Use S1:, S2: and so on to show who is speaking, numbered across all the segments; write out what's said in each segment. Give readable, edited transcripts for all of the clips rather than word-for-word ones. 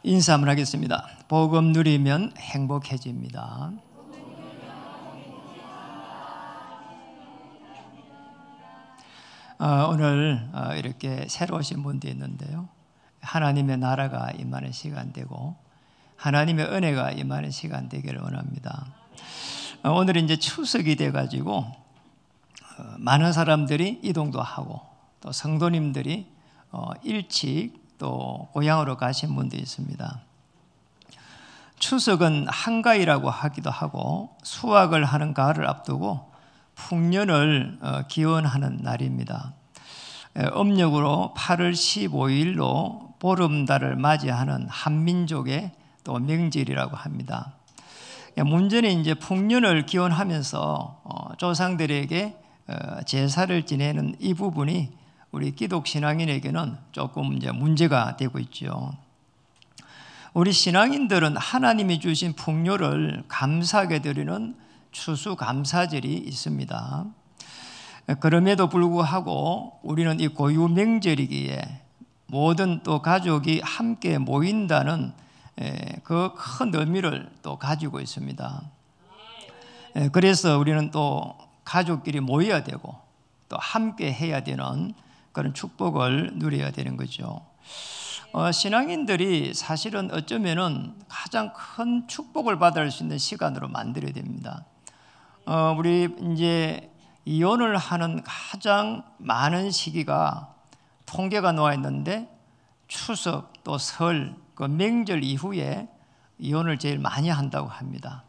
S1: 인사 한번 하겠습니다. 복음 누리면 행복해집니다. 오늘 이렇게 새로 오신 분도 있는데요, 하나님의 나라가 임하는 시간 되고 하나님의 은혜가 임하는 시간 되기를 원합니다. 오늘은 이제 추석이 돼가지고 많은 사람들이 이동도 하고 또 성도님들이 일찍 또 고향으로 가신 분도 있습니다. 추석은 한가위라고 하기도 하고 수확을 하는 가을을 앞두고 풍년을 기원하는 날입니다. 음력으로 8월 15일로 보름달을 맞이하는 한민족의 또 명절이라고 합니다. 문제는 이제 풍년을 기원하면서 조상들에게 제사를 지내는 이 부분이 우리 기독 신앙인에게는 조금 이제 문제가 되고 있죠. 우리 신앙인들은 하나님이 주신 풍요를 감사하게 드리는 추수감사절이 있습니다. 그럼에도 불구하고 우리는 이 고유 명절이기에 모든 또 가족이 함께 모인다는 그 큰 의미를 또 가지고 있습니다. 그래서 우리는 또 가족끼리 모여야 되고 또 함께 해야 되는 그런 축복을 누려야 되는 거죠. 신앙인들이 사실은 어쩌면은 가장 큰 축복을 받을 수 있는 시간으로 만들어야 됩니다. 우리 이제 이혼을 하는 가장 많은 시기가 통계가 나와 있는데 추석 또 설, 그 명절 이후에 이혼을 제일 많이 한다고 합니다.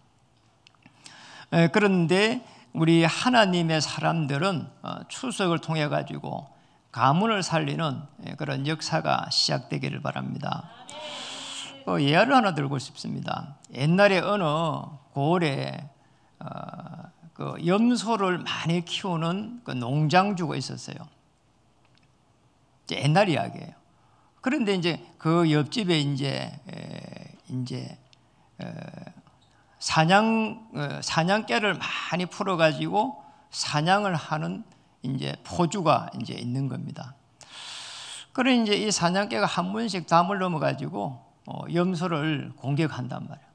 S1: 그런데 우리 하나님의 사람들은 추석을 통해 가지고 가문을 살리는 그런 역사가 시작되기를 바랍니다. 예화를 하나 들고 싶습니다. 옛날에 어느 고을에 그 염소를 많이 키우는 그 농장주가 있었어요. 옛날 이야기예요. 그런데 이제 그 옆집에 이제 사냥개를 많이 풀어가지고 사냥을 하는 이제 포주가 이제 있는 겁니다. 그래 이제 이 사냥개가 한 번씩 담을 넘어가지고 염소를 공격한단 말이에요.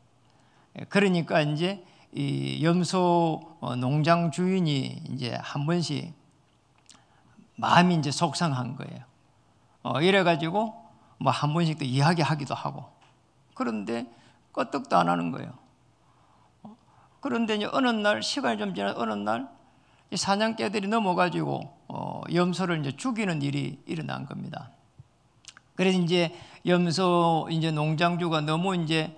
S1: 그러니까 이제 이 염소 농장 주인이 이제 한 번씩 마음이 이제 속상한 거예요. 이래가지고 뭐 한 번씩 또 이야기하기도 하고, 그런데 끄떡도 안 하는 거예요. 그런데 이제 어느 날 시간이 좀 지나 어느 날 이 사냥개들이 넘어가지고 염소를 이제 죽이는 일이 일어난 겁니다. 그래서 이제 염소 이제 농장주가 너무 이제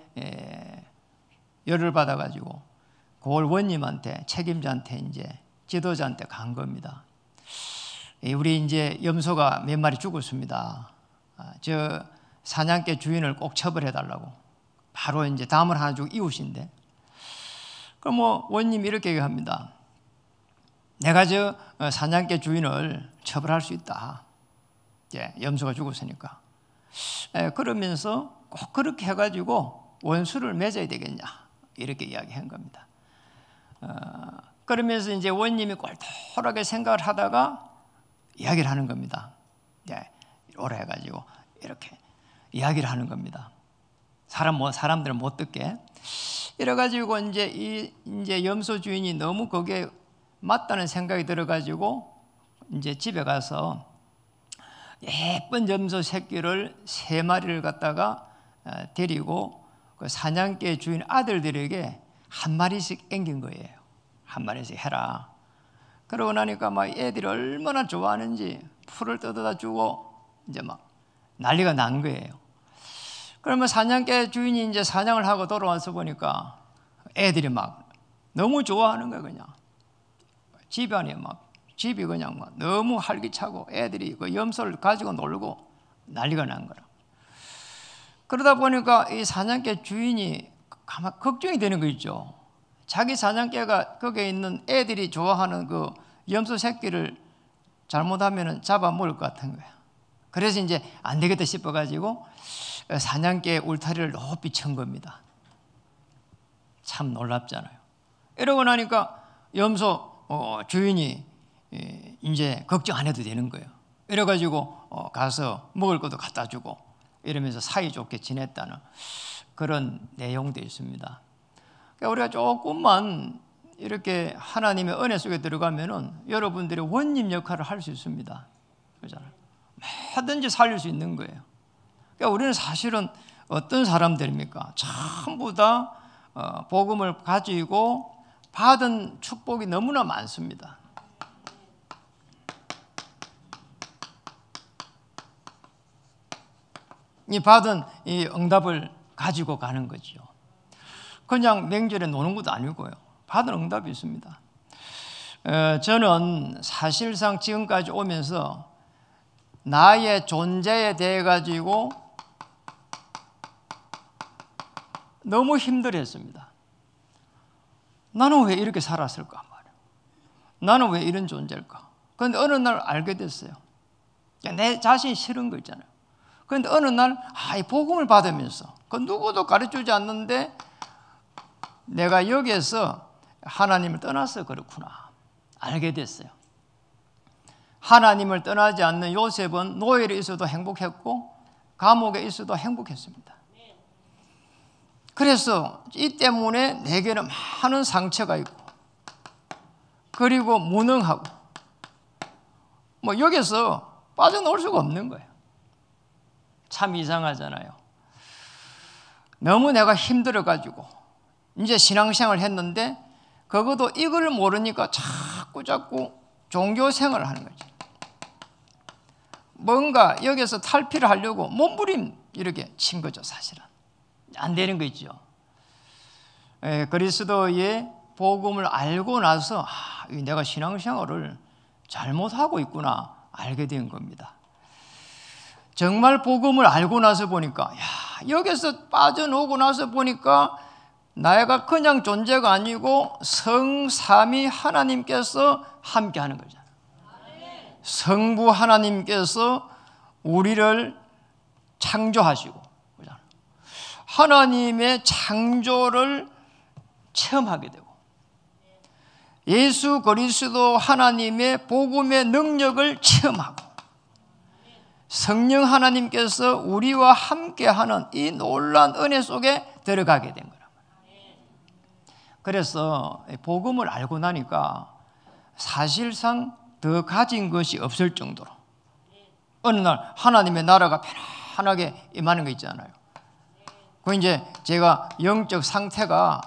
S1: 열을 받아가지고 고을 원님한테, 책임자한테, 이제 지도자한테 간 겁니다. 우리 이제 염소가 몇 마리 죽었습니다. 저 사냥개 주인을 꼭 처벌해달라고. 바로 이제 담을 하나 주고 이웃인데. 그럼 뭐 원님이 이렇게 얘기합니다. 내가 저 사냥개 주인을 처벌할 수 있다. 염소가 죽었으니까. 그러면서 꼭 그렇게 해가지고 원수를 맺어야 되겠냐, 이렇게 이야기한 겁니다. 그러면서 이제 원님이 꼴똘하게 생각을 하다가 이야기를 하는 겁니다. 오래 해가지고 이렇게 이야기를 하는 겁니다. 사람들은 못 듣게. 이래가지고 이제 염소 주인이 너무 거기에 맞다는 생각이 들어가지고 이제 집에 가서 예쁜 염소 새끼를 3마리를 갖다가 데리고 그 사냥개 주인 아들들에게 한 마리씩 앵긴 거예요. 한 마리씩 해라. 그러고 나니까 막 애들이 얼마나 좋아하는지 풀을 뜯어다 주고 이제 막 난리가 난 거예요. 그러면 사냥개 주인이 이제 사냥을 하고 돌아와서 보니까 애들이 막 너무 좋아하는 거예요. 그냥 집이 그냥 막 너무 활기차고 애들이 그 염소를 가지고 놀고 난리가 난 거라. 그러다 보니까 이 사냥개 주인이 가만 걱정이 되는 거 있죠. 자기 사냥개가 거기에 있는 애들이 좋아하는 그 염소 새끼를 잘못하면 잡아먹을 것 같은 거야. 그래서 이제 안 되겠다 싶어가지고 사냥개 울타리를 높이 친 겁니다. 참 놀랍잖아요. 이러고 나니까 염소 주인이 이제 걱정 안 해도 되는 거예요. 이래가지고 가서 먹을 것도 갖다 주고 이러면서 사이좋게 지냈다는 그런 내용도 있습니다. 그러니까 우리가 조금만 이렇게 하나님의 은혜 속에 들어가면은 여러분들이 원님 역할을 할 수 있습니다. 그렇잖아요. 뭐든지 살릴 수 있는 거예요. 그러니까 우리는 사실은 어떤 사람들입니까? 전부 다 복음을 가지고 받은 축복이 너무나 많습니다. 이 받은 이 응답을 가지고 가는 거죠. 그냥 명절에 노는 것도 아니고요. 받은 응답이 있습니다. 저는 사실상 지금까지 오면서 나의 존재에 대해 가지고 너무 힘들었습니다. 나는 왜 이렇게 살았을까 말이야. 나는 왜 이런 존재일까. 그런데 어느 날 알게 됐어요. 내 자신이 싫은 거 있잖아요. 그런데 어느 날 이 복음을 받으면서 그 누구도 가르쳐주지 않는데 내가 여기에서 하나님을 떠나서 그렇구나 알게 됐어요. 하나님을 떠나지 않는 요셉은 노예에 있어도 행복했고 감옥에 있어도 행복했습니다. 그래서 이 때문에 내게는 많은 상처가 있고 그리고 무능하고 여기서 빠져나올 수가 없는 거예요. 참 이상하잖아요. 너무 내가 힘들어가지고 이제 신앙생활을 했는데 그것도 이걸 모르니까 자꾸 종교 생활을 하는 거지. 뭔가 여기서 탈피를 하려고 몸부림 이렇게 친 거죠. 사실은 안 되는 거 있죠. 그리스도의 복음을 알고 나서 내가 신앙생활을 잘못하고 있구나 알게 된 겁니다. 정말 복음을 알고 나서 보니까 여기서 빠져나오고 나서 보니까 내가 그냥 존재가 아니고 성삼위 하나님께서 함께 하는 거잖아요. 성부 하나님께서 우리를 창조하시고 하나님의 창조를 체험하게 되고 예수 그리스도 하나님의 복음의 능력을 체험하고 성령 하나님께서 우리와 함께하는 이 놀라운 은혜 속에 들어가게 된 거란 말이에요. 그래서 복음을 알고 나니까 사실상 더 가진 것이 없을 정도로 어느 날 하나님의 나라가 편안하게 임하는 거 있잖아요. 그 이제 제가 영적 상태가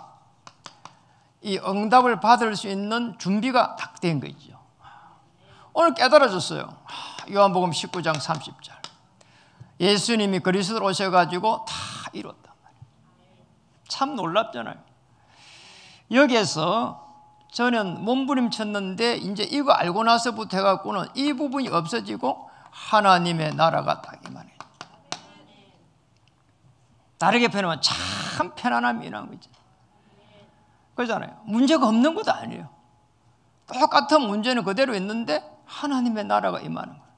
S1: 이 응답을 받을 수 있는 준비가 딱 된 거죠. 오늘 깨달아졌어요. 요한복음 19장 30절. 예수님이 그리스도로 오셔가지고 다 이뤘단 말이에요. 참 놀랍잖아요. 여기에서 저는 몸부림쳤는데 이제 이거 알고 나서부터 해갖고는 이 부분이 없어지고 하나님의 나라가 딱 임하네. 다르게 표현하면 참 편안함이 임하는 거죠. 그러잖아요. 문제가 없는 것도 아니에요. 똑같은 문제는 그대로 있는데 하나님의 나라가 임하는 거예요.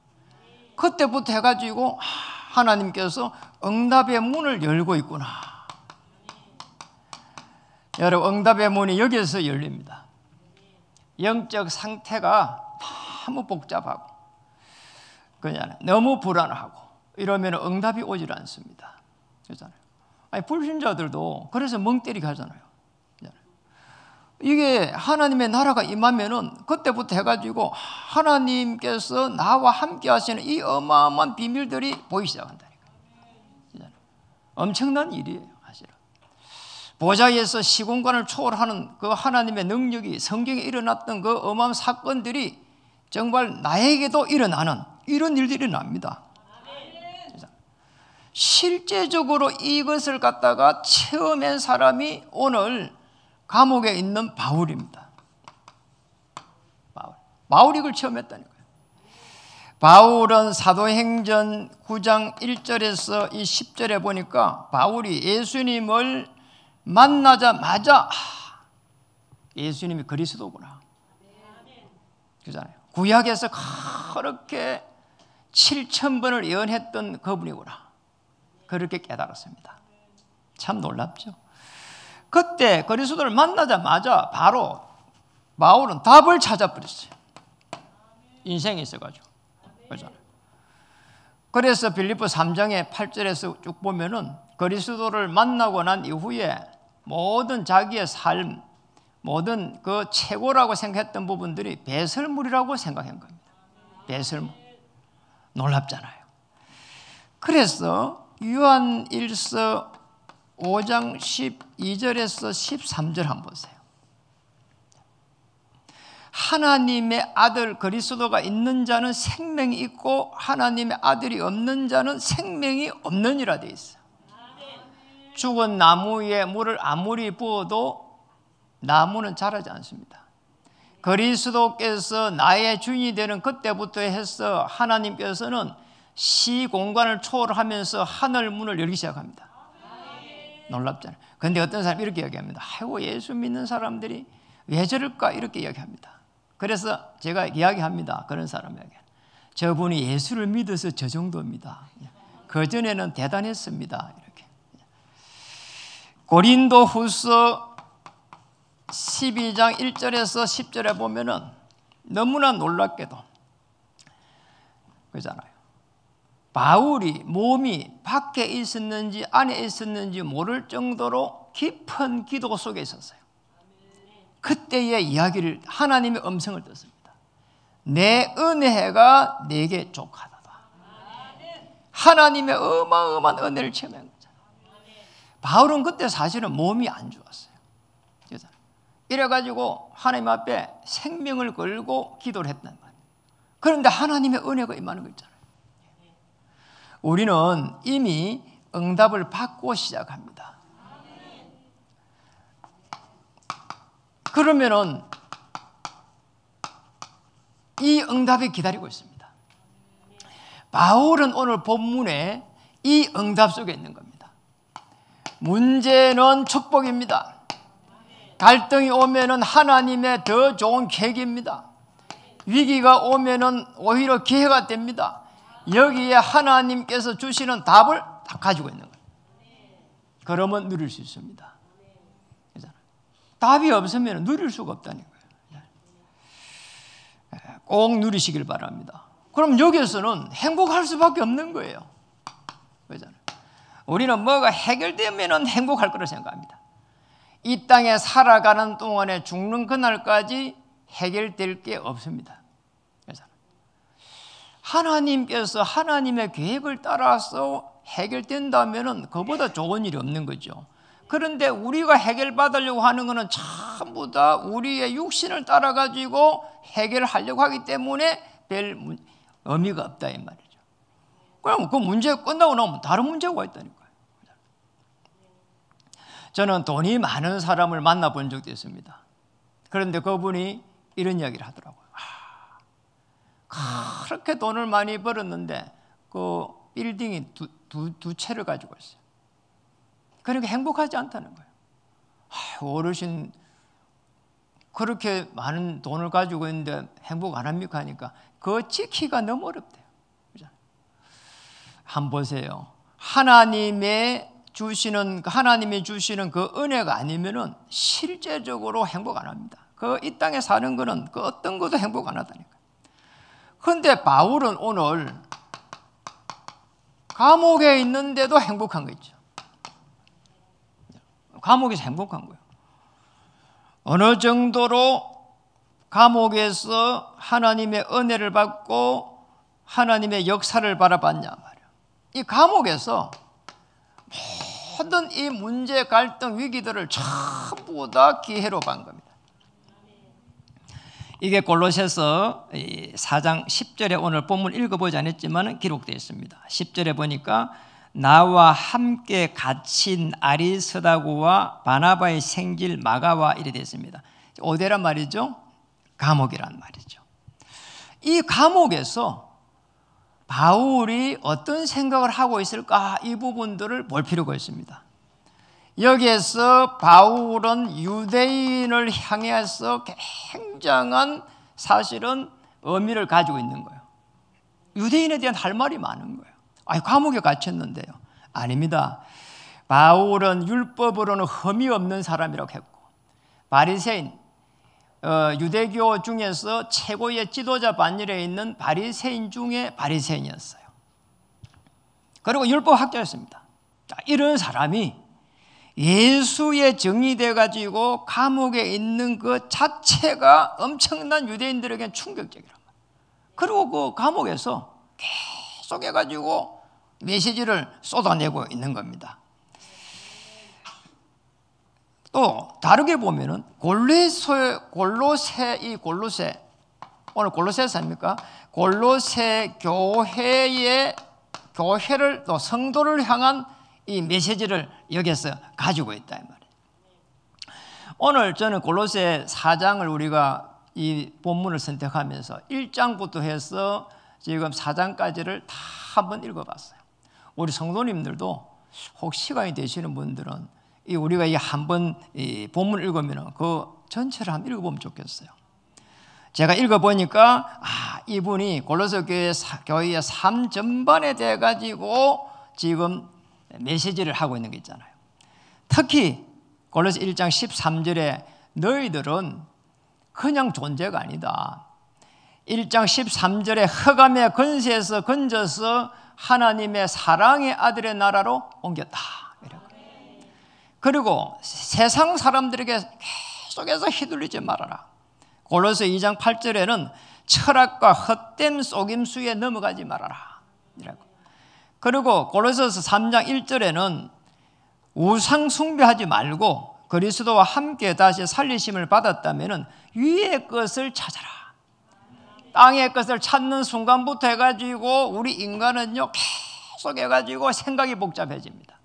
S1: 그때부터 해가지고 하나님께서 응답의 문을 열고 있구나. 여러분 응답의 문이 여기서 열립니다. 영적 상태가 너무 복잡하고 그냥 너무 불안하고 이러면 응답이 오질 않습니다. 그렇잖아요. 불신자들도 그래서 멍 때리게 하잖아요. 이게 하나님의 나라가 임하면은 그때부터 해가지고 하나님께서 나와 함께 하시는 이 어마어마한 비밀들이 보이기 시작한다니까. 엄청난 일이에요, 사실은. 보좌에서 시공간을 초월하는 그 하나님의 능력이 성경에 일어났던 그 어마어마한 사건들이 정말 나에게도 일어나는 이런 일들이 납니다. 실제적으로 이것을 갖다가 체험한 사람이 오늘 감옥에 있는 바울입니다. 바울이 이걸 체험했다는 거예요. 바울은 사도행전 9장 1절에서 이 10절에 보니까 바울이 예수님을 만나자마자 예수님이 그리스도구나. 그잖아요. 구약에서 그렇게 7,000번을 예언했던 그분이구나. 그렇게 깨달았습니다. 참 놀랍죠. 그때 그리스도를 만나자마자 바로 바울은 답을 찾아버렸어요. 인생에 있어가지고. 그렇잖아요. 그래서 빌립보 3장의 8절에서 쭉 보면은 그리스도를 만나고 난 이후에 모든 자기의 삶, 모든 그 최고라고 생각했던 부분들이 배설물이라고 생각한 겁니다. 배설물. 놀랍잖아요. 그래서 요한일서 5장 12절에서 13절 한번 보세요. 하나님의 아들 그리스도가 있는 자는 생명이 있고 하나님의 아들이 없는 자는 생명이 없느니라 되어 있어요. 죽은 나무 위에 물을 아무리 부어도 나무는 자라지 않습니다. 그리스도께서 나의 주인이 되는 그때부터 해서 하나님께서는 시공간을 초월하면서 하늘 문을 열기 시작합니다. 놀랍잖아요. 그런데 어떤 사람이 이렇게 이야기합니다. 아이고, 예수 믿는 사람들이 왜 저럴까 이렇게 이야기합니다. 그래서 제가 이야기합니다. 그런 사람에게 저분이 예수를 믿어서 저 정도입니다. 그전에는 대단했습니다. 이렇게. 고린도후서 12장 1절에서 10절에 보면은 너무나 놀랍게도 그러잖아요. 바울이 몸이 밖에 있었는지 안에 있었는지 모를 정도로 깊은 기도 속에 있었어요. 그때의 이야기를 하나님의 음성을 듣습니다. 내 은혜가 내게 족하다. 하나님의 어마어마한 은혜를 체험한 거잖아요. 바울은 그때 사실은 몸이 안 좋았어요. 이래가지고 하나님 앞에 생명을 걸고 기도를 했단 말이에요. 그런데 하나님의 은혜가 임하는 거 있잖아요. 우리는 이미 응답을 받고 시작합니다. 그러면은 이 응답이 기다리고 있습니다. 바울은 오늘 본문에 이 응답 속에 있는 겁니다. 문제는 축복입니다. 갈등이 오면은 하나님의 더 좋은 계기입니다. 위기가 오면은 오히려 기회가 됩니다. 여기에 하나님께서 주시는 답을 다 가지고 있는 거예요. 그러면 누릴 수 있습니다. 답이 없으면 누릴 수가 없다는 거예요. 꼭 누리시길 바랍니다. 그럼 여기서는 행복할 수밖에 없는 거예요. 그렇잖아요. 우리는 뭐가 해결되면 행복할 거라 생각합니다. 이 땅에 살아가는 동안에 죽는 그날까지 해결될 게 없습니다. 그래서 하나님께서 하나님의 계획을 따라서 해결된다면 그보다 좋은 일이 없는 거죠. 그런데 우리가 해결받으려고 하는 것은 전부 다 우리의 육신을 따라가지고 해결하려고 하기 때문에 별 의미가 없다 이 말이죠. 그럼 그 문제가 끝나고 나면 다른 문제가 있다니까요. 저는 돈이 많은 사람을 만나본 적도 있습니다. 그런데 그분이 이런 이야기를 하더라고요. 그렇게 돈을 많이 벌었는데 그 빌딩이 두 채를 가지고 있어요. 그러니까 행복하지 않다는 거예요. 어르신 그렇게 많은 돈을 가지고 있는데 행복 안 합니까 하니까 그거 지키기가 너무 어렵대요. 한번 보세요. 하나님이 주시는 그 은혜가 아니면은 실제적으로 행복 안 합니다. 그 이 땅에 사는 거는 그 어떤 것도 행복 안 하다니까요. 그런데 바울은 오늘 감옥에 있는데도 행복한 거 있죠. 감옥에서 행복한 거예요. 어느 정도로 감옥에서 하나님의 은혜를 받고 하나님의 역사를 바라봤냐 말이에요. 이 감옥에서 모든 이 문제, 갈등, 위기들을 전부 다 기회로 본 겁니다. 이게 골로새서 4장 10절에 오늘 본문 읽어보지 않았지만 기록되어 있습니다. 10절에 보니까 나와 함께 갇힌 아리스다고와 바나바의 생질 마가와 이래 됐습니다. 어디란 말이죠? 감옥이란 말이죠. 이 감옥에서 바울이 어떤 생각을 하고 있을까 이 부분들을 볼 필요가 있습니다. 여기에서 바울은 유대인을 향해서 굉장한 사실은 의미를 가지고 있는 거예요. 유대인에 대한 할 말이 많은 거예요. 감옥에 갇혔는데요. 아닙니다. 바울은 율법으로는 흠이 없는 사람이라고 했고 바리새인, 유대교 중에서 최고의 지도자 반열에 있는 바리새인 중에 바리새인이었어요. 그리고 율법학자였습니다. 자, 이런 사람이 예수의 증이 돼가지고 감옥에 있는 그 자체가 엄청난 유대인들에게는 충격적이란 말이에요. 그리고 그 감옥에서 계속 해가지고 메시지를 쏟아내고 있는 겁니다. 또 다르게 보면은 골로새 오늘 골로새서 아닙니까? 골로새 교회를 또 성도를 향한 이 메시지를 여기서 가지고 있다 이 말이에요. 오늘 저는 골로새 4장을 우리가 이 본문을 선택하면서 1장부터 해서 지금 4장까지를 다 한번 읽어봤어요. 우리 성도님들도 혹 시간이 되시는 분들은 우리가 이 한번 본문을 읽으면 그 전체를 한번 읽어보면 좋겠어요. 제가 읽어보니까 이분이 골로새 교회의 삶 전반에 대해 가지고 지금 메시지를 하고 있는 게 있잖아요. 특히 골로새 1장 13절에 너희들은 그냥 존재가 아니다. 1장 13절에 흑암의 권세에서 건져서 하나님의 사랑의 아들의 나라로 옮겼다. 그리고 세상 사람들에게 계속해서 휘둘리지 말아라. 골로새 2장 8절에는 철학과 헛된 속임수에 넘어가지 말아라. 그리고 골로새서 3장 1절에는 우상 숭배하지 말고 그리스도와 함께 다시 살리심을 받았다면 위의 것을 찾아라. 땅의 것을 찾는 순간부터 해가지고 우리 인간은요 계속 해가지고 생각이 복잡해집니다.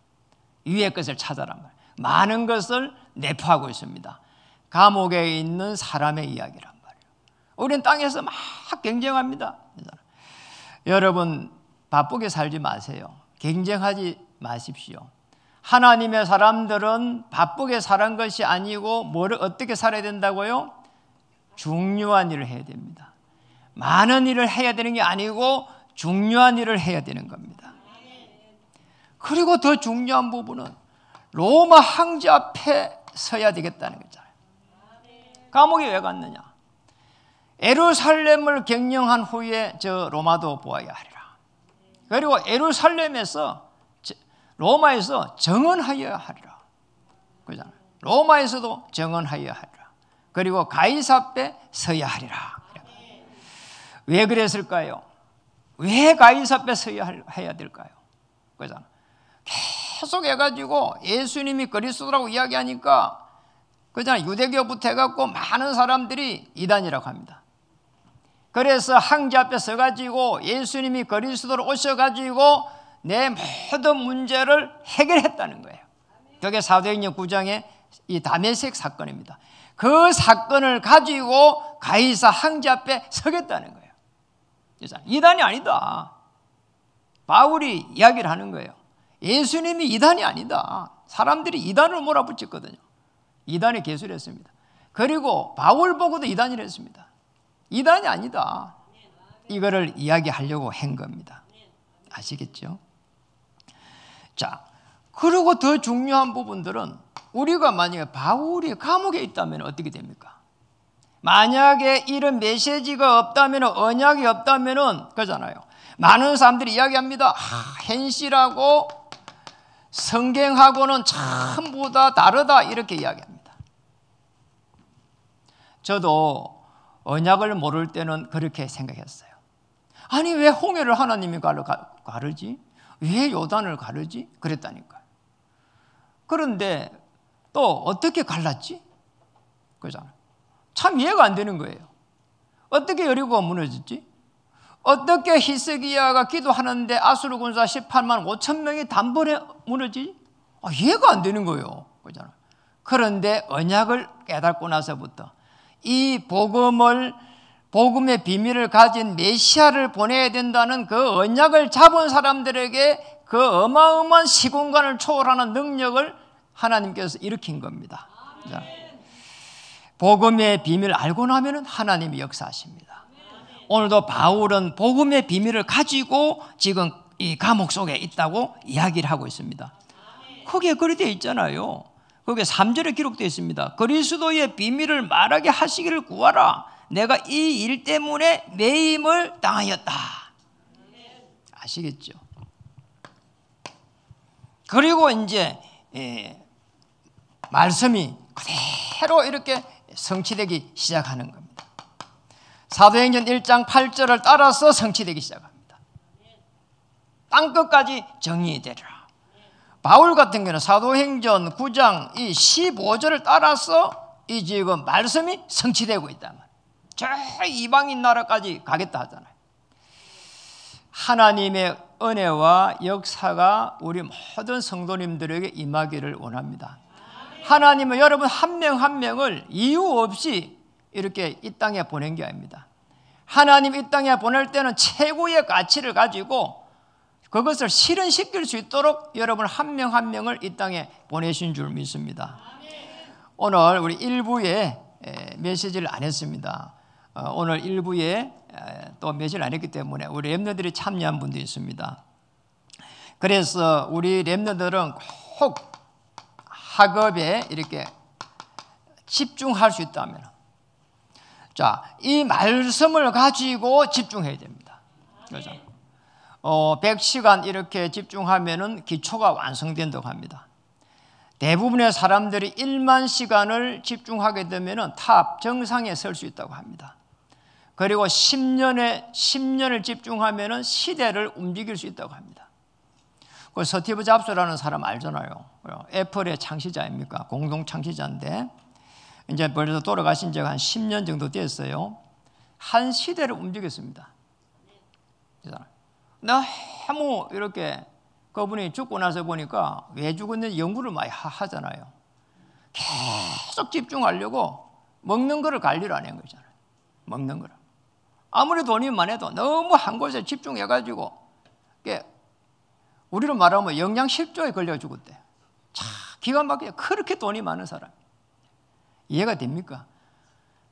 S1: 위의 것을 찾아란 말. 많은 것을 내포하고 있습니다. 감옥에 있는 사람의 이야기란 말이에요. 우리는 땅에서 막 경쟁합니다. 여러분 바쁘게 살지 마세요. 경쟁하지 마십시오. 하나님의 사람들은 바쁘게 사는 것이 아니고 뭐를 어떻게 살아야 된다고요? 중요한 일을 해야 됩니다. 많은 일을 해야 되는 게 아니고 중요한 일을 해야 되는 겁니다. 그리고 더 중요한 부분은 로마 황제 앞에 서야 되겠다는 거잖아요. 감옥에 왜 갔느냐? 예루살렘을 경영한 후에 저 로마도 보아야 하리라. 그리고 예루살렘에서 로마에서 정언하여야 하리라. 그잖아요. 로마에서도 정언하여야 하리라. 그리고 가이사 앞에 서야 하리라. 왜 그랬을까요? 왜 가이사 앞에 서야 해야 될까요? 그잖아요. 계속 해가지고 예수님이 그리스도라고 이야기하니까 그잖아요. 유대교부터 해갖고 많은 사람들이 이단이라고 합니다. 그래서 황제 앞에 서가지고 예수님이 그리스도로 오셔가지고 내 모든 문제를 해결했다는 거예요. 그게 사도행전 9장의 이 다메섹 사건입니다. 그 사건을 가지고 가이사 황제 앞에 서겠다는 거예요. 이단이 아니다. 바울이 이야기를 하는 거예요. 예수님이 이단이 아니다. 사람들이 이단을 몰아붙였거든요. 이단이 개수했습니다. 그리고 바울 보고도 이단이라 했습니다. 이단이 아니다. 이거를 이야기하려고 한 겁니다. 아시겠죠? 자, 그리고 더 중요한 부분들은 우리가 만약에 바울이 감옥에 있다면 어떻게 됩니까? 만약에 이런 메시지가 없다면, 언약이 없다면 그잖아요. 많은 사람들이 이야기합니다. 현실하고 성경하고는 전부 다 다르다 이렇게 이야기합니다. 저도 언약을 모를 때는 그렇게 생각했어요. 아니 왜 홍해를 하나님이 가르지? 왜 요단을 가르지? 그랬다니까요. 그런데 또 어떻게 갈랐지? 그잖아요. 참 이해가 안 되는 거예요. 어떻게 여리고가 무너졌지? 어떻게 히스기야가 기도하는데 아수르 군사 18만 5천 명이 단번에 무너지지? 이해가 안 되는 거예요. 그잖아요. 그런데 언약을 깨닫고 나서부터 이 복음의 비밀을 가진 메시아를 보내야 된다는 그 언약을 잡은 사람들에게 그 어마어마한 시공간을 초월하는 능력을 하나님께서 일으킨 겁니다. 복음의 비밀을 알고 나면 하나님이 역사하십니다. 오늘도 바울은 복음의 비밀을 가지고 지금 이 감옥 속에 있다고 이야기를 하고 있습니다. 거기에 그렇게 되어 있잖아요. 거기에 3절에 기록되어 있습니다. 그리스도의 비밀을 말하게 하시기를 구하라. 내가 이 일 때문에 매임을 당하였다. 아시겠죠? 그리고 이제 말씀이 그대로 이렇게 성취되기 시작하는 겁니다. 사도행전 1장 8절을 따라서 성취되기 시작합니다. 땅끝까지 정의되리라. 바울 같은 경우는 사도행전 9장 이 15절을 따라서 이 지금 말씀이 성취되고 있다면 저 이방인 나라까지 가겠다 하잖아요. 하나님의 은혜와 역사가 우리 모든 성도님들에게 임하기를 원합니다. 하나님은 여러분 한 명 한 명을 이유 없이 이렇게 이 땅에 보낸 게 아닙니다. 하나님 이 땅에 보낼 때는 최고의 가치를 가지고 그것을 실현시킬 수 있도록 여러분 한 명 한 명을 이 땅에 보내신 줄 믿습니다. 오늘 우리 1부에 메시지를 안 했습니다. 오늘 1부에 또 메시지를 안 했기 때문에 우리 렘너들이 참여한 분도 있습니다. 그래서 우리 렘너들은 꼭 학업에 이렇게 집중할 수 있다면, 자, 이 말씀을 가지고 집중해야 됩니다. 그렇죠? 100시간 이렇게 집중하면은 기초가 완성된다고 합니다. 대부분의 사람들이 1만 시간을 집중하게 되면은 탑 정상에 설 수 있다고 합니다. 그리고 10년을 집중하면은 시대를 움직일 수 있다고 합니다. 그 스티브 잡스라는 사람 알잖아요. 애플의 창시자입니까? 공동 창시자인데 이제 벌써 돌아가신 지가 한 10년 정도 됐어요. 한 시대를 움직였습니다. 너무 이렇게 그분이 죽고 나서 보니까 왜 죽었는지 연구를 많이 하잖아요. 계속 집중하려고 먹는 거를 관리를 안 한 거잖아요. 먹는 거를. 아무리 돈이 많아도 너무 한 곳에 집중해가지고 우리로 말하면 영양실조에 걸려 죽었대. 참 기가 막히게 그렇게 돈이 많은 사람. 이해가 됩니까?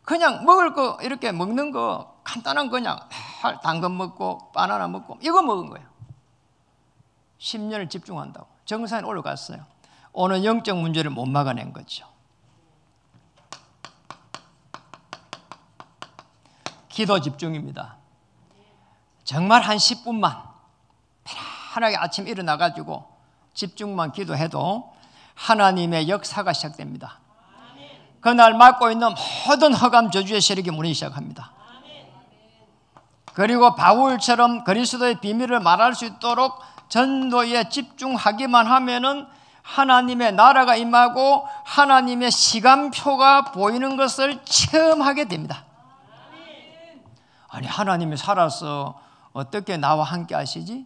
S1: 그냥 먹을 거 이렇게 먹는 거 간단한 그냥 당근 먹고 바나나 먹고 이거 먹은 거예요. 10년을 집중한다고 정상에 올라갔어요. 오늘 영적 문제를 못 막아낸 거죠. 기도 집중입니다. 정말 한 10분만 편안하게 아침 일어나가지고 집중만 기도해도 하나님의 역사가 시작됩니다. 그날 맡고 있는 모든 흑암 저주의 세력이 무너지기 시작합니다. 그리고 바울처럼 그리스도의 비밀을 말할 수 있도록 전도에 집중하기만 하면은 하나님의 나라가 임하고 하나님의 시간표가 보이는 것을 체험하게 됩니다. 아니 하나님이 살아서 어떻게 나와 함께 하시지?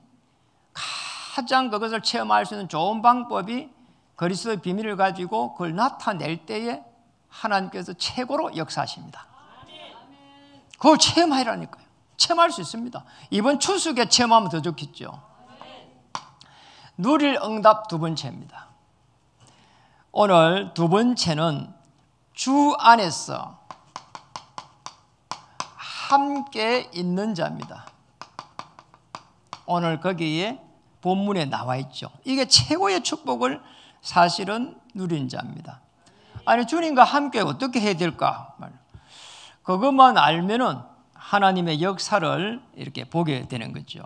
S1: 가장 그것을 체험할 수 있는 좋은 방법이 그리스도의 비밀을 가지고 그걸 나타낼 때에 하나님께서 최고로 역사하십니다. 그걸 체험하라니까요. 체험할 수 있습니다. 이번 추수에 체험하면 더 좋겠죠. 누릴 응답 두 번째입니다. 오늘 두 번째는 주 안에서 함께 있는 자입니다. 오늘 거기에 본문에 나와 있죠. 이게 최고의 축복을 사실은 누린 자입니다. 아니 주님과 함께 어떻게 해야 될까? 그것만 알면은 하나님의 역사를 이렇게 보게 되는 거죠.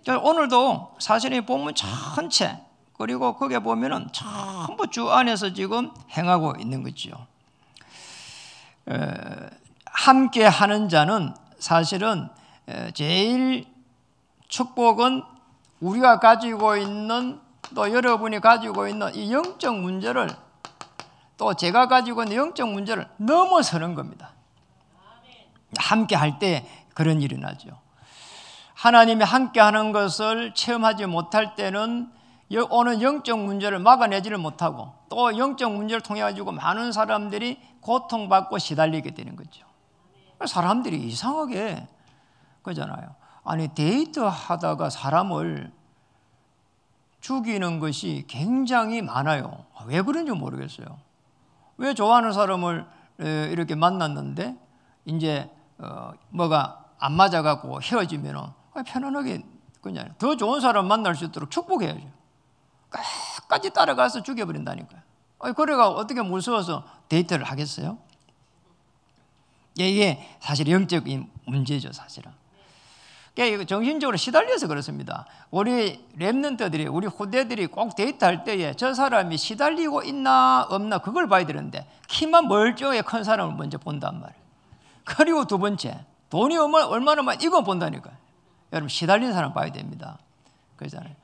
S1: 오늘도 사실 이 본문 전체 그리고 거기에 보면은 전부 주 안에서 지금 행하고 있는 거죠. 함께 하는 자는 사실은 제일 축복은 우리가 가지고 있는 또 여러분이 가지고 있는 이 영적 문제를 또 제가 가지고 있는 영적 문제를 넘어서는 겁니다. 함께 할 때 그런 일이 나죠. 하나님이 함께 하는 것을 체험하지 못할 때는 오는 영적 문제를 막아내지를 못하고 또 영적 문제를 통해 가지고 많은 사람들이 고통받고 시달리게 되는 거죠. 사람들이 이상하게 그러잖아요. 아니 데이트하다가 사람을 죽이는 것이 굉장히 많아요. 왜 그런지 모르겠어요. 왜 좋아하는 사람을 이렇게 만났는데 이제 뭐가 안 맞아갖고 헤어지면은 편안하게 그냥 더 좋은 사람 만날 수 있도록 축복해야죠. 끝까지 따라가서 죽여버린다니까요. 그래가 어떻게 무서워서 데이트를 하겠어요? 이게 사실 영적인 문제죠, 사실은. 그러니까 정신적으로 시달려서 그렇습니다. 우리 랩런트들이, 우리 후대들이 꼭 데이트할 때에 저 사람이 시달리고 있나 없나 그걸 봐야 되는데 키만 멀쩡하게 큰 사람을 먼저 본단 말이에요. 그리고 두 번째, 돈이 얼마나 많이, 이거 본다니까요. 여러분, 시달리는 사람 봐야 됩니다. 그러잖아요.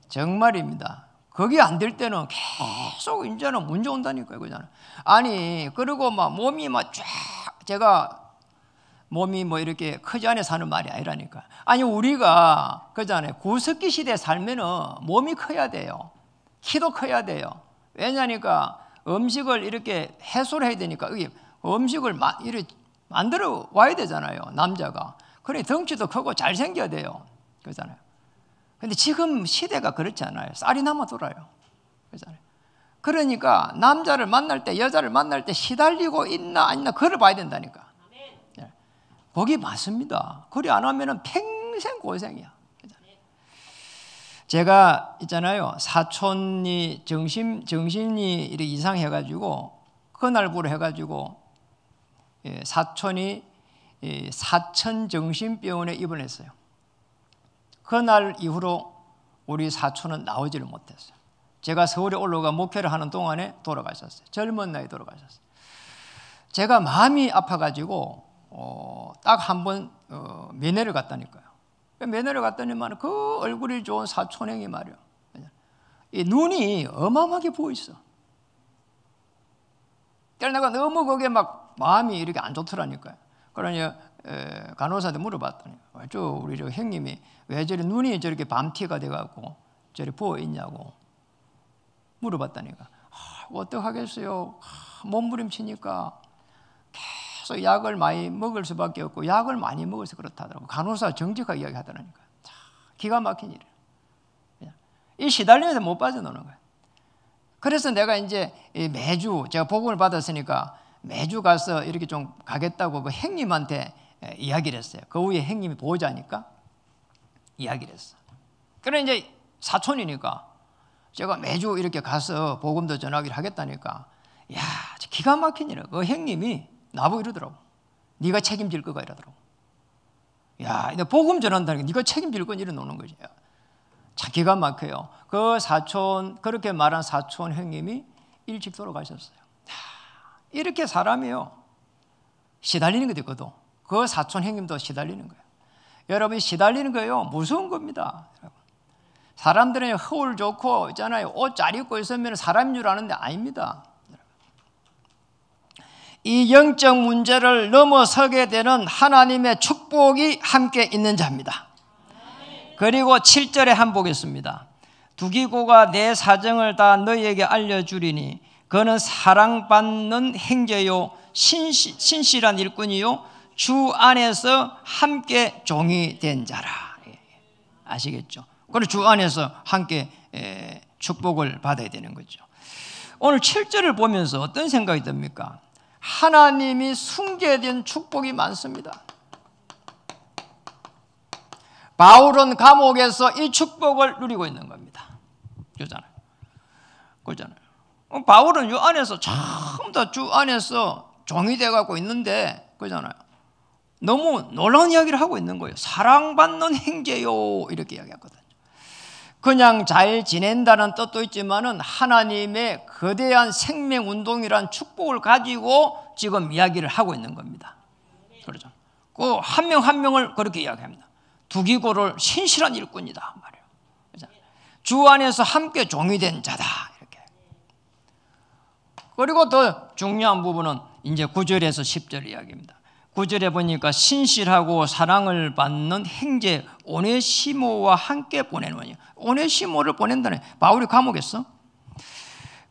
S1: 정말입니다. 그게 안 될 때는 계속 이제는 문제 온다니까요. 그잖아요. 아니, 그리고 막 몸이 막 쫙, 제가 몸이 뭐 이렇게 크지 않아 사는 말이 아니라니까. 아니, 우리가 그잖아요. 구석기 시대에 살면은 몸이 커야 돼요. 키도 커야 돼요. 왜냐니까 음식을 이렇게 해소를 해야 되니까 음식을 이렇게 만들어 와야 되잖아요. 남자가. 그래 덩치도 크고 잘생겨야 돼요. 그렇잖아요. 근데 지금 시대가 그렇지 않아요. 쌀이 남아 돌아요. 그렇잖아요. 그러니까 남자를 만날 때, 여자를 만날 때 시달리고 있나 아니나 그걸 봐야 된다니까. 거기 맞습니다. 그리 안 하면은 평생 고생이야. 제가 있잖아요. 사촌이 정신이 이렇게 이상해가지고 그날부로 해가지고 사촌이 사천정신병원에 입원했어요. 그날 이후로 우리 사촌은 나오지를 못했어요. 제가 서울에 올라가 목회를 하는 동안에 돌아가셨어요. 젊은 나이에 돌아가셨어요. 제가 마음이 아파가지고 딱 한 번 면회를 갔다니까요. 면회를 갔더니만 그 얼굴이 좋은 사촌형이 말이요. 이 눈이 어마어마하게 부어있어. 그래서 내가 너무 거기에 막 마음이 이렇게 안 좋더라니까요. 그러니 간호사한테 물어봤더니 우리 저 형님이 왜 저리 눈이 저렇게 밤티가 돼갖고 저리 부어있냐고 물어봤다니까. 어떡하겠어요. 몸부림치니까 계속 약을 많이 먹을 수밖에 없고 약을 많이 먹어서 그렇다더라고. 간호사 정직하게 이야기하더라니까. 기가 막힌 일이에요. 이 시달리면서 못 빠져나오는 거예요. 그래서 내가 이제 매주 제가 복음을 받았으니까 매주 가서 이렇게 좀 가겠다고 그 형님한테 이야기를 했어요. 그 후에 형님이 보호자니까 이야기를 했어. 그래 이제 사촌이니까 제가 매주 이렇게 가서 복음도 전하기를 하겠다니까, 야, 기가 막힌 일이야. 그 형님이 나보고 이러더라고. 네가 책임질 거가 이러더라고. 야, 복음 전한다는 게 네가 책임질 건 이러노는 거지. 참 기가 막혀요. 그 사촌, 그렇게 말한 사촌 형님이 일찍 돌아가셨어요. 이렇게 사람이요. 시달리는 게 됐거든. 그 사촌 형님도 시달리는 거예요. 여러분, 시달리는 거예요. 무서운 겁니다. 사람들은 허울 좋고 있잖아요. 옷 잘 입고 있으면 사람인 줄 아는데 아닙니다. 이 영적 문제를 넘어서게 되는 하나님의 축복이 함께 있는 자입니다. 그리고 7절에 한번 보겠습니다. 두기고가 내 사정을 다 너희에게 알려주리니 그는 사랑받는 형제요 신실한 일꾼이요 주 안에서 함께 종이 된 자라. 아시겠죠? 그럼 주 안에서 함께 축복을 받아야 되는 거죠. 오늘 7절을 보면서 어떤 생각이 듭니까? 하나님이 숭배된 축복이 많습니다. 바울은 감옥에서 이 축복을 누리고 있는 겁니다. 그렇잖아요. 바울은 이 안에서 전부 다 주 안에서 종이 돼갖고 있는데, 그렇잖아요. 너무 놀라운 이야기를 하고 있는 거예요. 사랑받는 형제요 이렇게 이야기했거든요. 그냥 잘 지낸다는 뜻도 있지만은 하나님의 거대한 생명운동이란 축복을 가지고 지금 이야기를 하고 있는 겁니다. 그렇죠. 그 한 명 한 명을 그렇게 이야기합니다. 두기고를 신실한 일꾼이다 말이에요. 그렇죠? 주 안에서 함께 종이 된 자다 이렇게. 그리고 더 중요한 부분은 이제 9절에서 10절 이야기입니다. 9절에 보니까 신실하고 사랑을 받는 형제 오네시모와 함께 보내노니, 오네시모를 보낸다네. 바울이 감옥에서.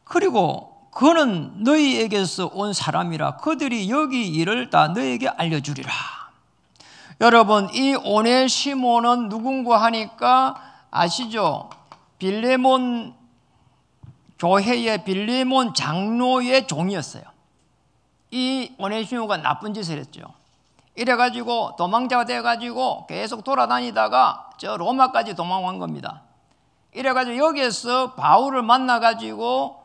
S1: 그리고 그는 너희에게서 온 사람이라 그들이 여기 일을 다 너희에게 알려주리라. 여러분, 이 오네시모는 누군가 하니까 아시죠? 빌레몬 교회의 빌레몬 장로의 종이었어요. 이 오네시모가 나쁜 짓을 했죠. 이래가지고 도망자가 돼가지고 계속 돌아다니다가 저 로마까지 도망간 겁니다. 이래가지고 여기에서 바울을 만나가지고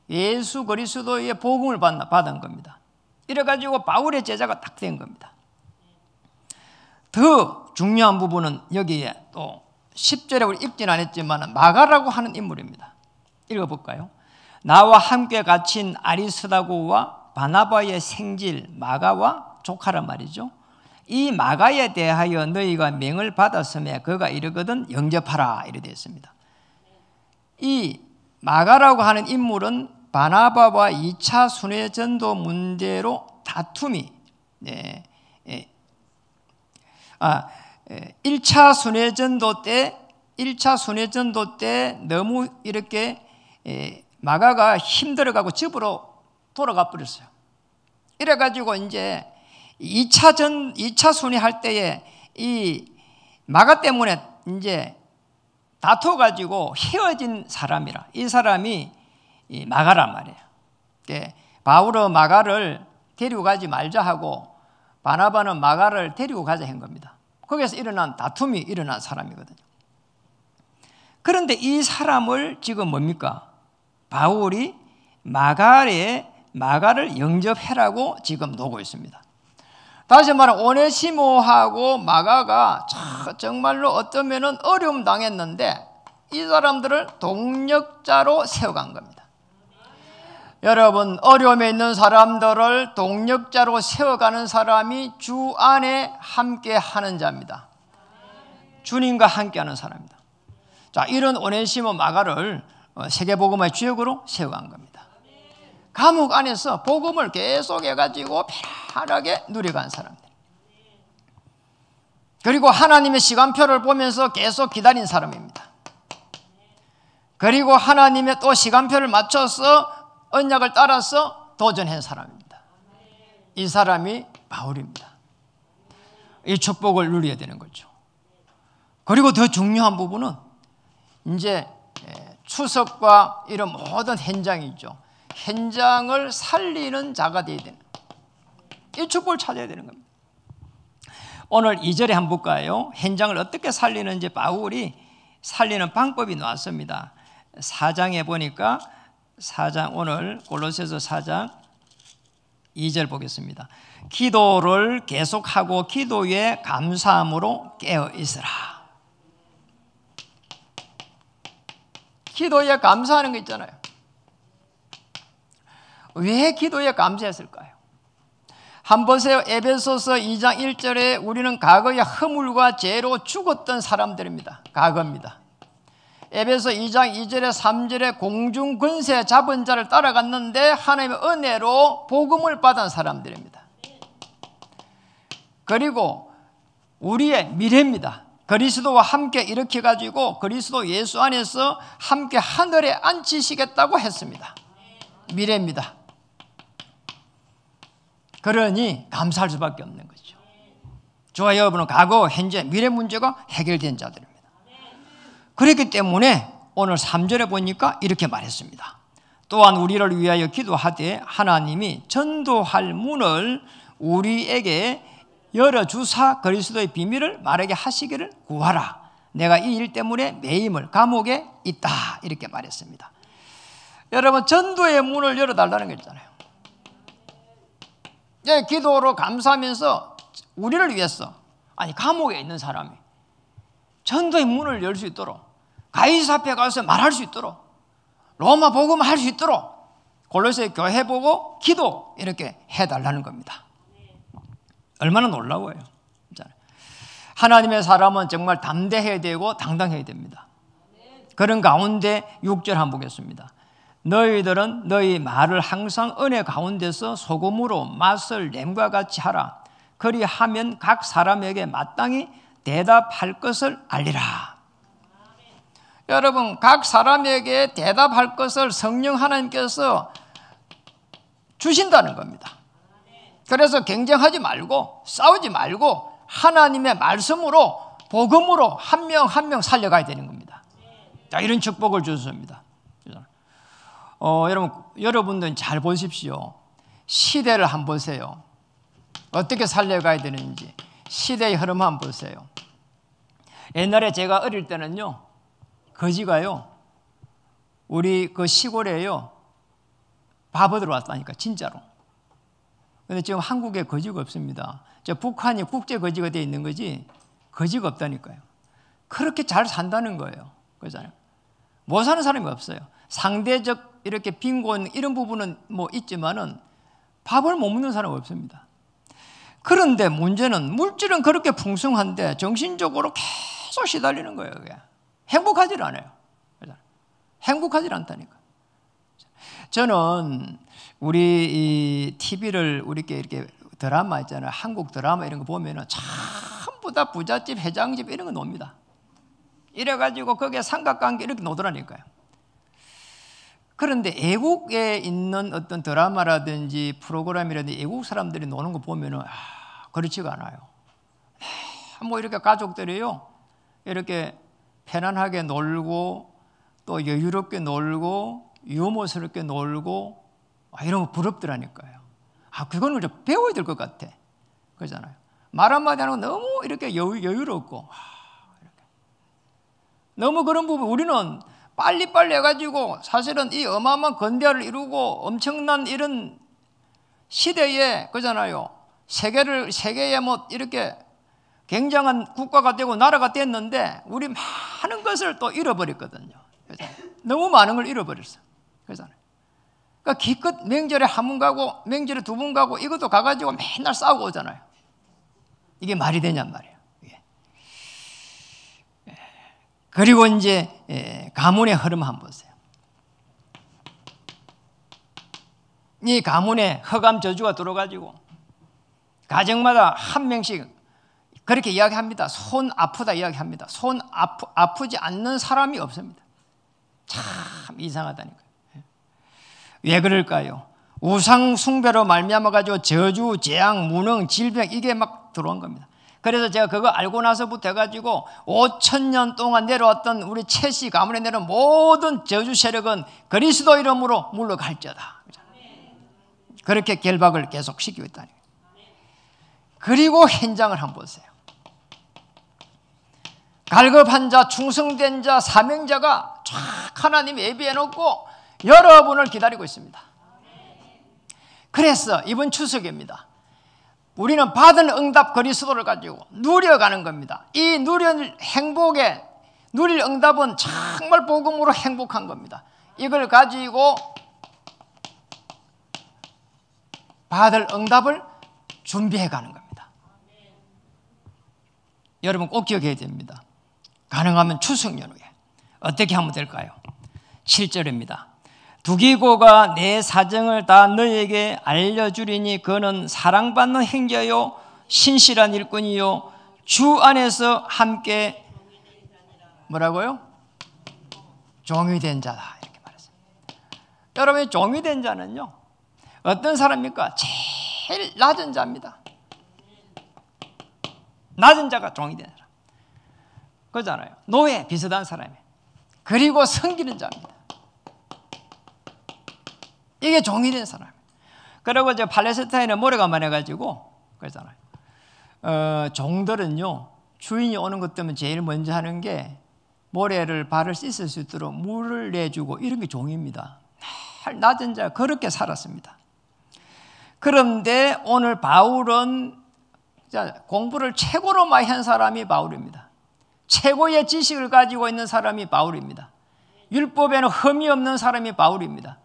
S1: 예수 그리스도의 복음을 받은 겁니다. 이래가지고 바울의 제자가 딱 된 겁니다. 더 중요한 부분은 여기에 또 10절에 우리 읽진 않았지만 마가라고 하는 인물입니다. 읽어볼까요? 나와 함께 갇힌 아리스다고와 바나바의 생질 마가와 조카란 말이죠. 이 마가에 대하여 너희가 명을 받았음에 그가 이르거든 영접하라 이렇게 되어 있습니다. 이 마가라고 하는 인물은 바나바와 2차 순회전도 문제로 다툼이 1차 순회전도 때 너무 이렇게 마가가 힘들어가고 집으로 돌아가 버렸어요. 이래가지고 이제 2차 순회할 때에 이 마가 때문에 이제 다퉈가지고 헤어진 사람이라 이 사람이 이 마가란 말이에요. 바울은 마가를 데리고 가지 말자 하고 바나바는 마가를 데리고 가자 한 겁니다. 거기에서 일어난 다툼이 일어난 사람이거든요. 그런데 이 사람을 지금 뭡니까? 바울이 마가를 영접해라고 지금 놓고 있습니다. 다시 말하면 오네시모하고 마가가 정말로 어쩌면 어려움 당했는데 이 사람들을 동력자로 세워간 겁니다. 여러분, 어려움에 있는 사람들을 동력자로 세워가는 사람이 주 안에 함께하는 자입니다. 주님과 함께하는 사람입니다. 자, 이런 오네시모 마가를 세계복음의 주역으로 세워간 겁니다. 감옥 안에서 복음을 계속 해가지고 편하게 누려간 사람들. 그리고 하나님의 시간표를 보면서 계속 기다린 사람입니다. 그리고 하나님의 또 시간표를 맞춰서 언약을 따라서 도전한 사람입니다. 이 사람이 바울입니다. 이 축복을 누려야 되는 거죠. 그리고 더 중요한 부분은 이제 추석과 이런 모든 현장이죠. 현장을 살리는 자가 되어야 되는 이 축복을 찾아야 되는 겁니다. 오늘 2절에 한번 볼까요? 현장을 어떻게 살리는지 바울이 살리는 방법이 나왔습니다. 4장에 보니까 4장 오늘 골로새서 4장 2절 보겠습니다. 기도를 계속하고 기도에 감사함으로 깨어 있으라. 기도에 감사하는 거 있잖아요. 왜 기도에 감사했을까요? 한번 보세요. 에베소서 2장 1절에 우리는 과거의 허물과 죄로 죽었던 사람들입니다. 과거입니다. 에베소 2장 2절에 3절에 공중 권세 잡은 자를 따라갔는데 하나님의 은혜로 복음을 받은 사람들입니다. 그리고 우리의 미래입니다. 그리스도와 함께 일으켜 가지고 그리스도 예수 안에서 함께 하늘에 앉히시겠다고 했습니다. 미래입니다. 그러니 감사할 수밖에 없는 거죠. 저와 여러분은 과거, 현재, 미래 문제가 해결된 자들입니다. 그렇기 때문에 오늘 3절에 보니까 이렇게 말했습니다. 또한 우리를 위하여 기도하되 하나님이 전도할 문을 우리에게 열어주사 그리스도의 비밀을 말하게 하시기를 구하라. 내가 이 일 때문에 매임을 감옥에 있다. 이렇게 말했습니다. 여러분, 전도의 문을 열어달라는 거 있잖아요. 기도로 감사하면서 우리를 위해서, 아니 감옥에 있는 사람이 전도의 문을 열 수 있도록, 가이사 앞에 가서 말할 수 있도록, 로마 복음을 할 수 있도록 골로새 교회 보고 기도 이렇게 해달라는 겁니다. 얼마나 놀라워요. 하나님의 사람은 정말 담대해야 되고 당당해야 됩니다. 그런 가운데 6절 한번 보겠습니다. 너희들은 너희 말을 항상 은혜 가운데서 소금으로 맛을 냄과 같이 하라. 그리하면 각 사람에게 마땅히 대답할 것을 알리라. 여러분, 각 사람에게 대답할 것을 성령 하나님께서 주신다는 겁니다. 그래서 경쟁하지 말고 싸우지 말고 하나님의 말씀으로 복음으로 한 명 한 명 살려가야 되는 겁니다. 자, 이런 축복을 주셨습니다. 여러분들 잘 보십시오. 시대를 한번 보세요. 어떻게 살려가야 되는지 시대의 흐름 한번 보세요. 옛날에 제가 어릴 때는요, 거지가요, 우리 그 시골에요, 밥 얻으러 왔다니까, 진짜로. 근데 지금 한국에 거지가 없습니다. 저 북한이 국제 거지가 되어 있는 거지, 거지가 없다니까요. 그렇게 잘 산다는 거예요. 그렇잖아요. 못 사는 사람이 없어요. 상대적 이렇게 빈곤 이런 부분은 뭐 있지만은 밥을 못 먹는 사람은 없습니다. 그런데 문제는 물질은 그렇게 풍성한데 정신적으로 계속 시달리는 거예요. 그게. 행복하지 않아요. 행복하지 않다니까. 저는 우리 이 TV를 우리께 이렇게 드라마 있잖아요. 한국 드라마 이런 거 보면은 전부 다 부잣집, 회장집 이런 거 놉니다. 이래가지고 거기에 삼각관계 이렇게 놓더라니까요. 그런데 애국에 있는 어떤 드라마라든지 프로그램이라든지 애국 사람들이 노는 거 보면은 그렇지가 않아요. 뭐 이렇게 가족들이요, 이렇게 편안하게 놀고 또 여유롭게 놀고 유머스럽게 놀고 이런 거 부럽더라니까요. 그거는 좀 배워야 될 것 같아. 그러잖아요. 말 한마디 하는 거 너무 이렇게 여유롭고 이렇게. 너무 그런 부분 우리는 빨리빨리 해가지고 사실은 이 어마어마한 건대화를 이루고 엄청난 이런 시대에 그잖아요. 세계에 뭐 이렇게 굉장한 국가가 되고 나라가 됐는데 우리 많은 것을 또 잃어버렸거든요. 그렇잖아요. 너무 많은 걸 잃어버렸어. 그렇잖아요. 그러니까 기껏 명절에 한 번 가고 명절에 두 번 가고 이것도 가가지고 맨날 싸우고 오잖아요. 이게 말이 되냔 말이에요. 그리고 이제 가문의 흐름 한번 보세요. 이 가문에 흑암 저주가 들어가지고 가정마다 한 명씩 그렇게 이야기합니다. 손 아프다 이야기합니다. 손 아프지 않는 사람이 없습니다. 참 이상하다니까요. 왜 그럴까요? 우상 숭배로 말미암아 가지고 저주, 재앙, 무능, 질병 이게 막 들어온 겁니다. 그래서 제가 그거 알고 나서부터 해가지고 5,000년 동안 내려왔던 우리 채씨 가문에 내려온 모든 저주 세력은 그리스도 이름으로 물러갈지어다. 그렇게 결박을 계속 시키고 있다니. 그리고 현장을 한번 보세요. 갈급한 자, 충성된 자, 사명자가 쫙 하나님 예비해 놓고 여러분을 기다리고 있습니다. 그래서 이번 추석입니다. 우리는 받은 응답 그리스도를 가지고 누려가는 겁니다. 이 누릴 응답은 정말 복음으로 행복한 겁니다. 이걸 가지고 받을 응답을 준비해 가는 겁니다. 여러분 꼭 기억해야 됩니다. 가능하면 추석 연휴에 어떻게 하면 될까요? 7절입니다. 두기고가 내 사정을 다 너에게 알려주리니 그는 사랑받는 형제요 신실한 일꾼이요 주 안에서 함께 뭐라고요? 종이 된 자다 이렇게 말했어요. 여러분 종이 된 자는요 어떤 사람입니까? 제일 낮은 자입니다. 낮은 자가 종이 된 사람 그잖아요. 노예 비슷한 사람이에요. 그리고 섬기는 자입니다. 이게 종이 된 사람이에요. 그리고 저 팔레스타인에 모래가 많아가지고 그러잖아요. 종들은요 주인이 오는 것 때문에 제일 먼저 하는 게 모래를 발을 씻을 수 있도록 물을 내주고 이런 게 종입니다. 낮은 자 그렇게 살았습니다. 그런데 오늘 바울은 공부를 최고로 많이 한 사람이 바울입니다. 최고의 지식을 가지고 있는 사람이 바울입니다. 율법에는 흠이 없는 사람이 바울입니다.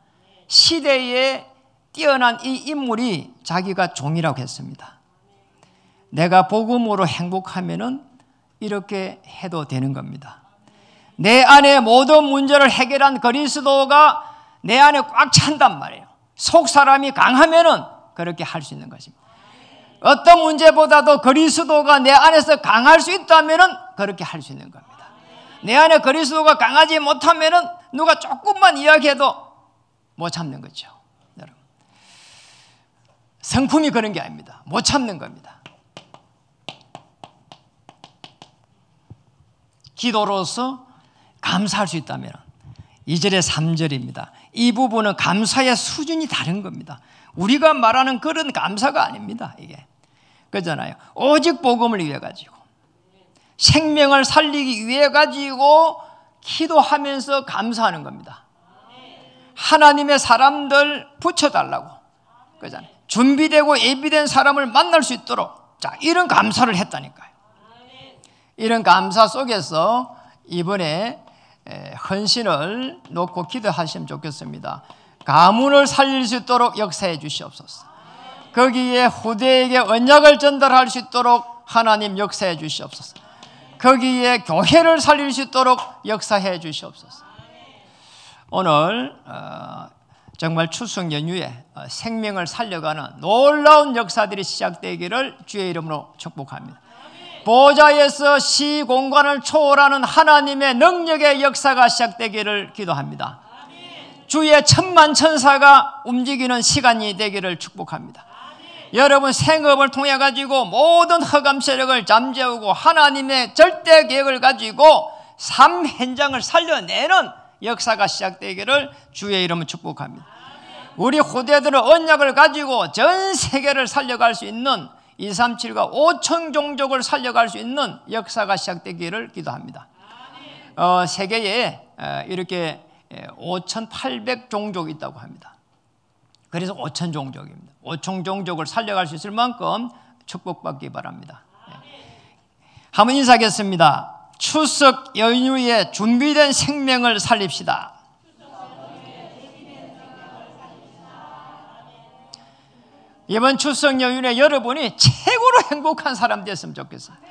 S1: 시대에 뛰어난 이 인물이 자기가 종이라고 했습니다. 내가 복음으로 행복하면은 이렇게 해도 되는 겁니다. 내 안에 모든 문제를 해결한 그리스도가 내 안에 꽉 찬단 말이에요. 속 사람이 강하면은 그렇게 할 수 있는 것입니다. 어떤 문제보다도 그리스도가 내 안에서 강할 수 있다면은 그렇게 할 수 있는 겁니다. 내 안에 그리스도가 강하지 못하면은 누가 조금만 이야기해도 못 참는 거죠. 여러분. 성품이 그런 게 아닙니다. 못 참는 겁니다. 기도로서 감사할 수 있다면 2절에 3절입니다. 이 부분은 감사의 수준이 다른 겁니다. 우리가 말하는 그런 감사가 아닙니다. 이게 그렇잖아요. 오직 복음을 위해 가지고 생명을 살리기 위해 가지고 기도하면서 감사하는 겁니다. 하나님의 사람들 붙여달라고 그렇잖아요. 준비되고 예비된 사람을 만날 수 있도록 자 이런 감사를 했다니까요. 이런 감사 속에서 이번에 헌신을 놓고 기도하시면 좋겠습니다. 가문을 살릴 수 있도록 역사해 주시옵소서. 거기에 후대에게 언약을 전달할 수 있도록 하나님 역사해 주시옵소서. 거기에 교회를 살릴 수 있도록 역사해 주시옵소서. 오늘 정말 추석 연휴에 생명을 살려가는 놀라운 역사들이 시작되기를 주의 이름으로 축복합니다. 보좌에서 시공간을 초월하는 하나님의 능력의 역사가 시작되기를 기도합니다. 주의 천만천사가 움직이는 시간이 되기를 축복합니다. 여러분 생업을 통해 가지고 모든 흑암 세력을 잠재우고 하나님의 절대 계획을 가지고 삶 현장을 살려내는 역사가 시작되기를 주의 이름으로 축복합니다. 우리 후대들은 언약을 가지고 전 세계를 살려갈 수 있는 237과 5천 종족을 살려갈 수 있는 역사가 시작되기를 기도합니다. 세계에 이렇게 5,800 종족이 있다고 합니다. 그래서 5천 종족입니다. 5천 종족을 살려갈 수 있을 만큼 축복받기 바랍니다. 한번 인사하겠습니다. 추석 연휴에 준비된 생명을 살립시다. 이번 추석 연휴에 여러분이 최고로 행복한 사람 됐으면 좋겠습니다.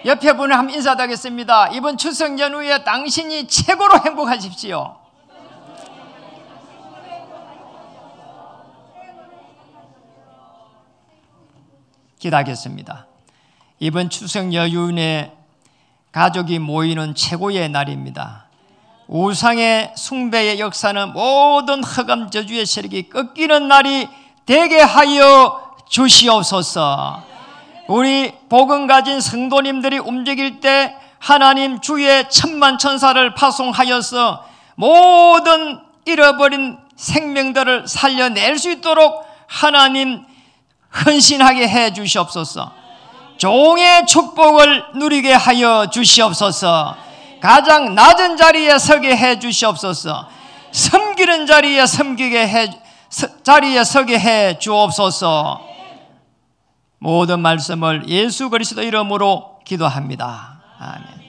S1: 옆에 분을 한번 인사드리겠습니다. 이번 추석 연휴에 당신이 최고로 행복하십시오. 기도하겠습니다. 이번 추석 연휴에 가족이 모이는 최고의 날입니다. 우상의 숭배의 역사는 모든 흑암 저주의 세력이 꺾이는 날이 되게 하여 주시옵소서. 우리 복음 가진 성도님들이 움직일 때 하나님 주의 천만천사를 파송하여서 모든 잃어버린 생명들을 살려낼 수 있도록 하나님 헌신하게 해 주시옵소서. 종의 축복을 누리게 하여 주시옵소서. 가장 낮은 자리에 서게 해 주시옵소서. 섬기는 자리에 서게 해 주옵소서. 모든 말씀을 예수 그리스도 이름으로 기도합니다. 아멘.